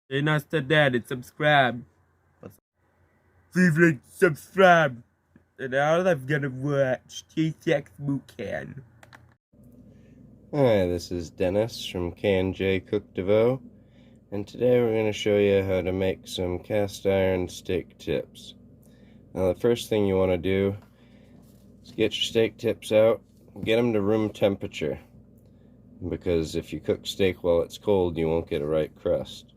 Say not to that and subscribe. Please like, subscribe. And now I'm gonna watch T-Sex Boot Can. Hi, this is Dennis from K&J Cook DeVoe, and today we're going to show you how to make some cast iron steak tips. Now the first thing you want to do is get your steak tips out, get them to room temperature, because if you cook steak while it's cold you won't get a right crust.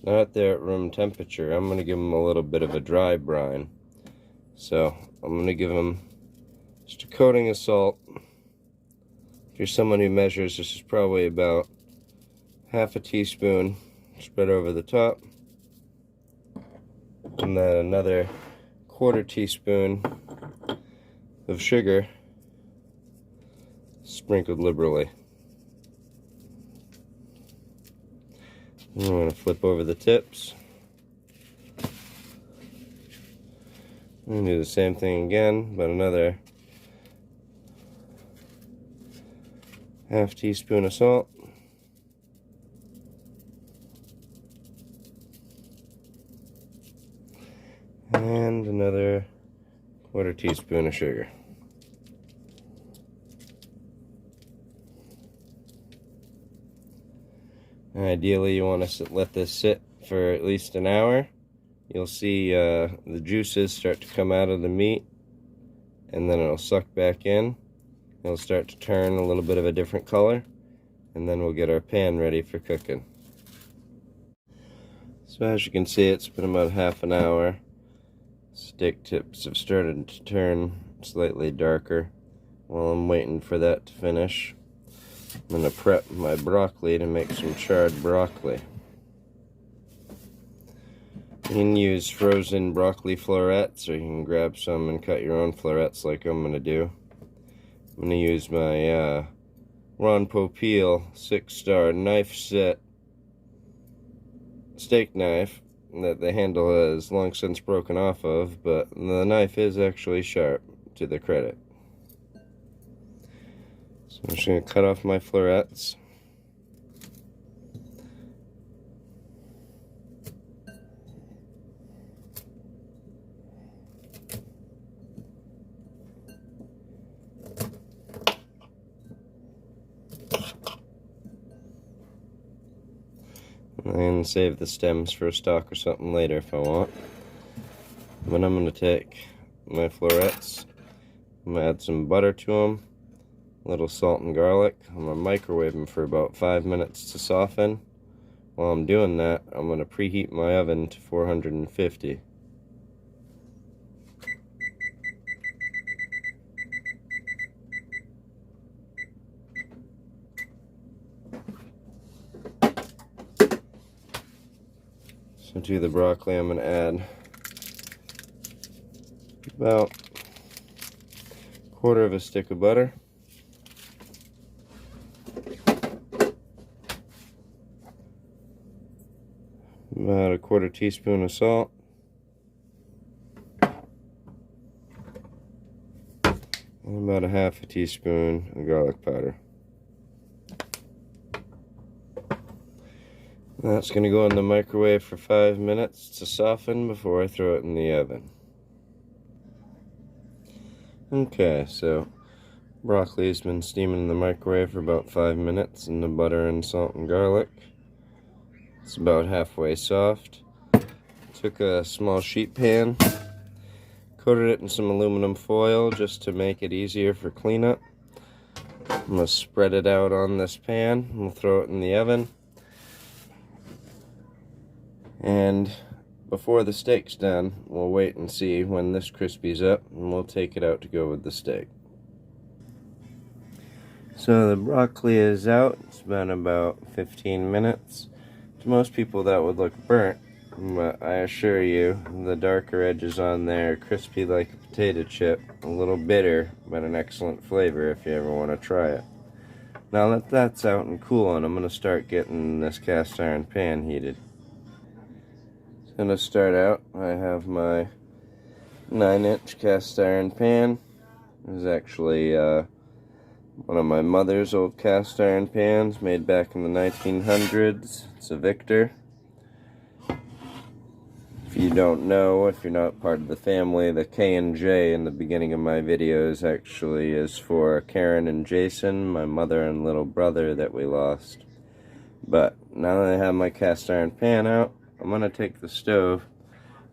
Now that they're at room temperature, I'm going to give them a little bit of a dry brine. So I'm going to give them just a coating of salt. If you're someone who measures, this is probably about half a teaspoon spread over the top, and then another quarter teaspoon of sugar sprinkled liberally. I'm going to flip over the tips. I'm going to do the same thing again, but another half teaspoon of salt. And another quarter teaspoon of sugar. Ideally, you want to let this sit for at least an hour. You'll see the juices start to come out of the meat, and then it'll suck back in. It'll start to turn a little bit of a different color, and then we'll get our pan ready for cooking. So as you can see, it's been about half an hour. Steak tips have started to turn slightly darker. While I'm waiting for that to finish, I'm going to prep my broccoli to make some charred broccoli. You can use frozen broccoli florets, or you can grab some and cut your own florets like I'm going to do. I'm going to use my Ron Popeil 6-star knife set steak knife that the handle has long since broken off of, but the knife is actually sharp, to the credit. So I'm just going to cut off my florets. And save the stems for a stock or something later if I want. But I'm going to take my florets, I'm going to add some butter to them, a little salt and garlic. I'm going to microwave them for about 5 minutes to soften. While I'm doing that, I'm going to preheat my oven to 450. So to the broccoli, I'm going to add about a quarter of a stick of butter. About a quarter teaspoon of salt. And about a half a teaspoon of garlic powder. That's going to go in the microwave for 5 minutes to soften before I throw it in the oven. Okay, so broccoli's been steaming in the microwave for about 5 minutes in the butter and salt and garlic. It's about halfway soft. Took a small sheet pan, coated it in some aluminum foil just to make it easier for cleanup. I'm going to spread it out on this pan and we'll throw it in the oven. And before the steak's done, we'll wait and see when this crispies up, and we'll take it out to go with the steak. So the broccoli is out. It's been about 15 minutes. To most people that would look burnt, but I assure you the darker edges on there are crispy like a potato chip, a little bitter, but an excellent flavor if you ever want to try it. Now that that's out and cooling, I'm going to start getting this cast iron pan heated. So to start out, I have my 9-inch cast iron pan. It was actually one of my mother's old cast iron pans made back in the 1900s. It's a Victor. you don't know, if you're not part of the family, the K and J in the beginning of my videos actually is for Karen and Jason, my mother and little brother that we lost. But now that I have my cast iron pan out, I'm going to take the stove.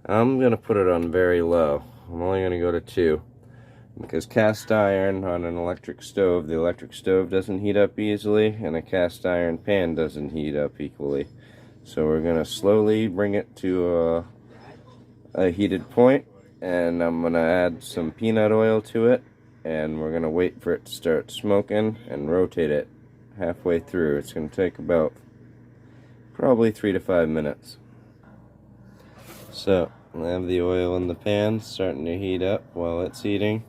I'm going to put it on very low. I'm only going to go to 2. Because cast iron on an electric stove, the electric stove doesn't heat up easily, and a cast iron pan doesn't heat up equally. So we're going to slowly bring it to a heated point, and I'm going to add some peanut oil to it, and we're going to wait for it to start smoking and rotate it halfway through. It's going to take about probably 3 to 5 minutes. So I have the oil in the pan starting to heat up. While it's heating,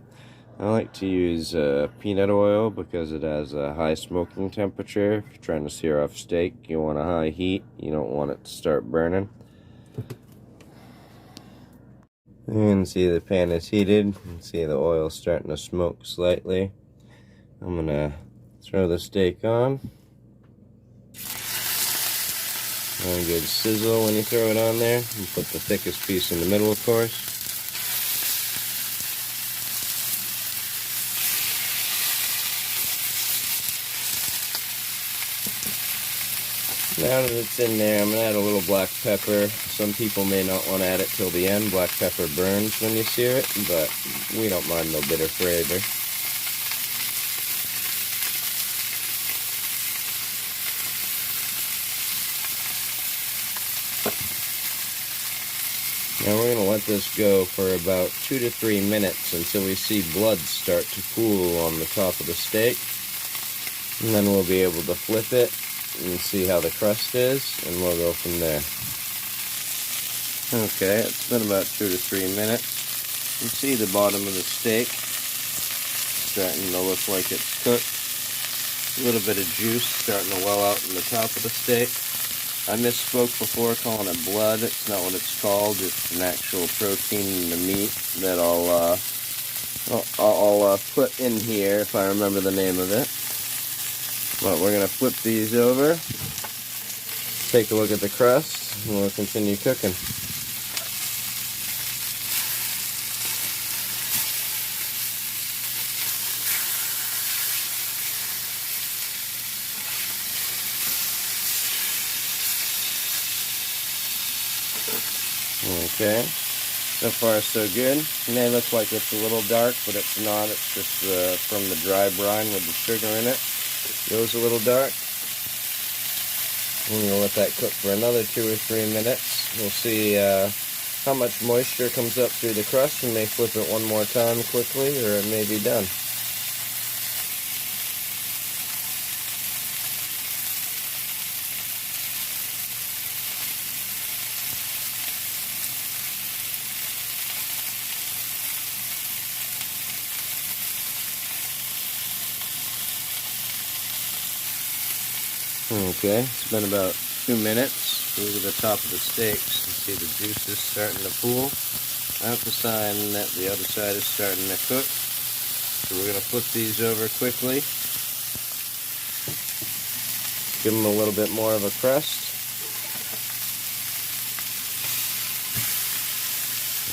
I like to use peanut oil because it has a high smoking temperature. If you're trying to sear off steak, you want a high heat. You don't want it to start burning. You can see the pan is heated. You can see the oil starting to smoke slightly. I'm going to throw the steak on. A good sizzle when you throw it on there. And put the thickest piece in the middle, of course. Now that it's in there, I'm going to add a little black pepper. Some people may not want to add it till the end. Black pepper burns when you sear it, but we don't mind no bitter flavor. Now we're going to let this go for about 2 to 3 minutes until we see blood start to pool on the top of the steak. And then we'll be able to flip it and see how the crust is, and we'll go from there. Okay, it's been about 2 to 3 minutes. You see the bottom of the steak starting to look like it's cooked. A little bit of juice starting to well out in the top of the steak. I misspoke before calling it blood. It's not what it's called. It's an actual protein in the meat that I'll put in here if I remember the name of it. But we're going to flip these over, take a look at the crust, and we'll continue cooking. Okay, so far so good. It may look like it's a little dark, but it's not. It's just from the dry brine with the sugar in it. It goes a little dark. And we'll let that cook for another 2 or 3 minutes. We'll see how much moisture comes up through the crust. We may flip it one more time quickly, or it may be done. Okay, it's been about 2 minutes. These are the top of the steaks. You see the juices starting to pool. That's a sign that the other side is starting to cook. So we're going to flip these over quickly. Give them a little bit more of a crust.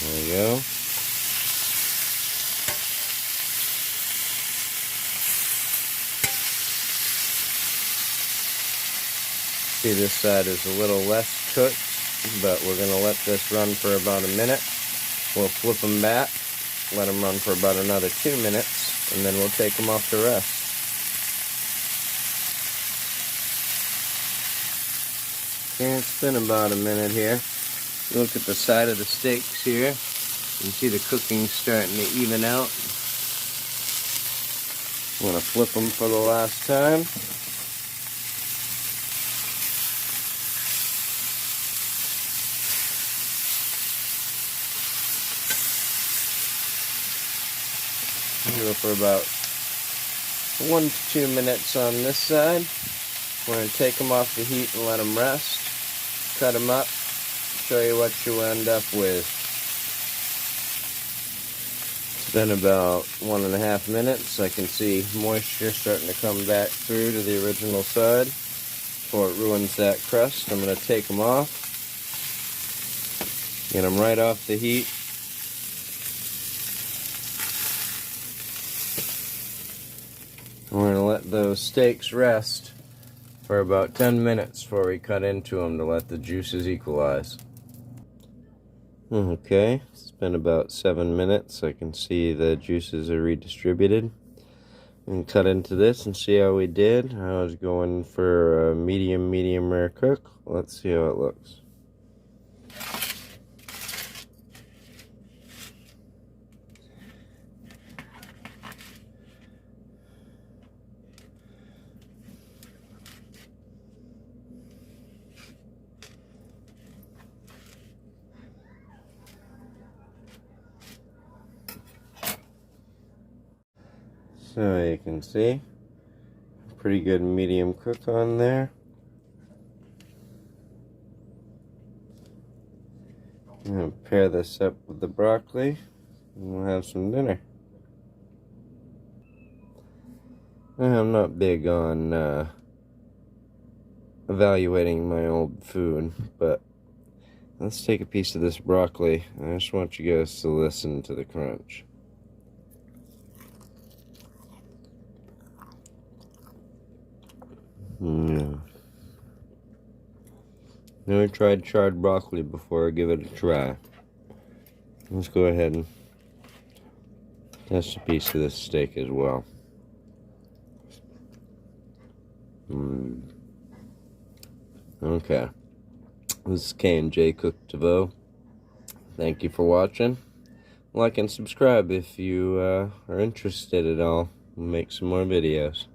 There we go. See, this side is a little less cooked, but we're going to let this run for about a minute. We'll flip them back, let them run for about another 2 minutes, and then we'll take them off to rest. Okay, it's been about a minute here. Look at the side of the steaks here. You can see the cooking starting to even out. I'm going to flip them for the last time. Go for about 1 to 2 minutes on this side. We're going to take them off the heat and let them rest. Cut them up. Show you what you end up with. It's been about 1.5 minutes. I can see moisture starting to come back through to the original side before it ruins that crust. I'm going to take them off. Get them right off the heat. We're going to let those steaks rest for about 10 minutes before we cut into them to let the juices equalize. Okay, it's been about 7 minutes. I can see the juices are redistributed. And cut into this and see how we did. I was going for a medium rare cook. Let's see how it looks. So you can see, pretty good medium cook on there. I'm going to pair this up with the broccoli and we'll have some dinner. I'm not big on evaluating my old food, but let's take a piece of this broccoli. I just want you guys to listen to the crunch. Never tried charred broccoli before. Give it a try. Let's go ahead and test a piece of this steak as well. Okay. This is K&J Cook DeVoe. Thank you for watching. Like and subscribe if you are interested at all. We'll make some more videos.